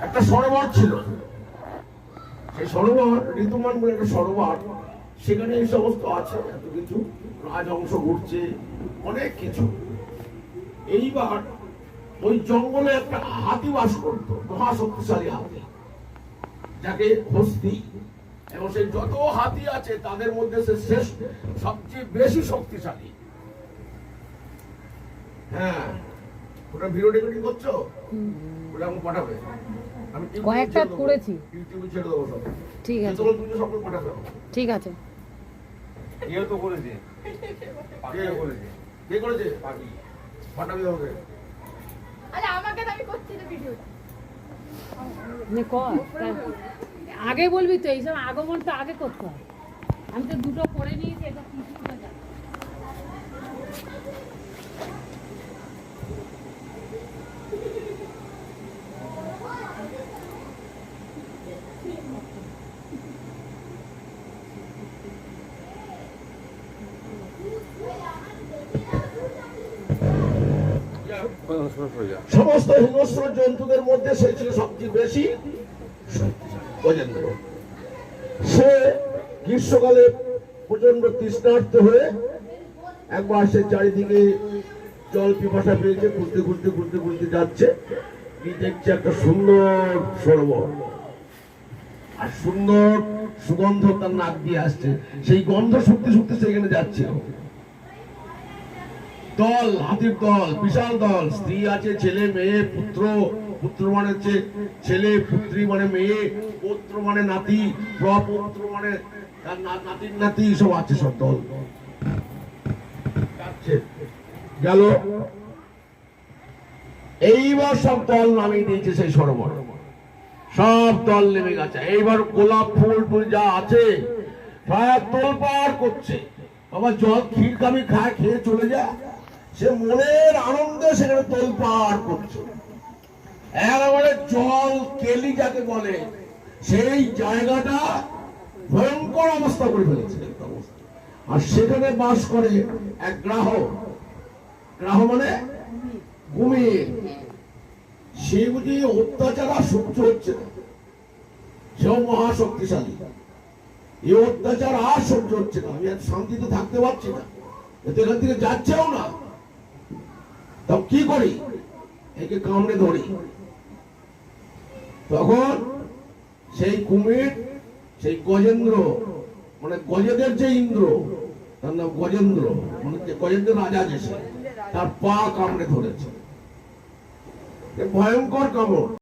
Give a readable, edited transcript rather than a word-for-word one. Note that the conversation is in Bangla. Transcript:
একটা সরোবর ছিল, সেই সরোবর ঋতুমান বলে একটা সরোবর, সেখানে এই সমস্ত আছে, এত কিছু রাজহংস ঘুরছে, অনেক কিছু। এইবার ওই জঙ্গলে একটা হাতি বাস করত, মহাশক্তিশালী হাতি, যাকে হস্তি। এবং সেই যত হাতি আছে তাদের মধ্যে সে শ্রেষ্ঠ, সবচেয়ে বেশি শক্তিশালী। হ্যাঁ, ওটা ভিডিও রেকর্ডিং করছো, ওটা আমাকে পাঠাবে, আমি কয়েকটা করেছি, ইউটিউবে ছেড়ে দেবো সব। ঠিক আছে, তোমার তুমি সব পাঠাবে, ঠিক আছে। কেউ তো করেছে, পাখিও করেছে। কে করেছে? পাখি পাঠাবি আমাকে। আরে আমাকে তো আমি করছি না ভিডিওটা। আগে বলবি তো, এইসব আগমন তো আগে করতে হয়। আমি তো দুটো করে নিয়েছি, এটা কিছুটা যা। সমস্ত হিংস্র জন্তুদের মধ্যে সে ছিল সবচেয়ে বেশি গজেন্দ্র। সে গ্রীষ্মকালে প্রচন্ড তৃষ্ণার্ত হয়ে একবার সে চারিদিকে জল পিপাসা পেয়েছে, ঘুরতে ঘুরতে ঘুরতে ঘুরতে যাচ্ছে, দেখছে একটা সুন্দর সরোবর, আর সুন্দর সুগন্ধ তার নাক দিয়ে আসছে। সেই গন্ধ শুকতে শুকতে সেখানে যাচ্ছে। দল, হাতির দল, বিশাল দল, স্ত্রী আছে, ছেলে মেয়ে পুত্র, পুত্র মানে হচ্ছে ছেলে, পুত্রী মানে মেয়ে, পৌত্র মানে নাতি, প্রপৌত্র মানে নাতির নাতি, সব আছে, সব দল গেল। এইবার সব দল নামিয়ে দিয়েছে সেই সরোবর, সব দল নেমে গেছে। এইবার গোলাপ ফুল টুল যা আছে সব তোলপাড় করছে। বাবা জল ক্ষীর কামি খায়, খেয়ে চলে যায়, সে মনের আনন্দে সেখানে তোলপাড় করছে। একেবারে জল কেলি যাকে বলে, সেই জায়গাটা ভয়ঙ্কর অবস্থা করে ফেলেছে। আর সেখানে বাস করে এক গ্রাহক, গ্রাহক মানে কুমির। সে বুঝি অত্যাচার আর সহ্য হচ্ছে না, সেও মহাশক্তিশালী। এই অত্যাচার আর সহ্য হচ্ছে না, আমি আর শান্তিতে থাকতে পারছি না, এখান থেকে যাচ্ছেও না। তখন কি করি, একে কামড়ে ধরি। তখন সেই কুমির, সেই গজেন্দ্র মানে গজেদের যে ইন্দ্র, তার নাম গজেন্দ্র, মানে গজেন্দ্র রাজা যে, তার পা কামড়ে ধরেছে, ভয়ঙ্কর কামড়।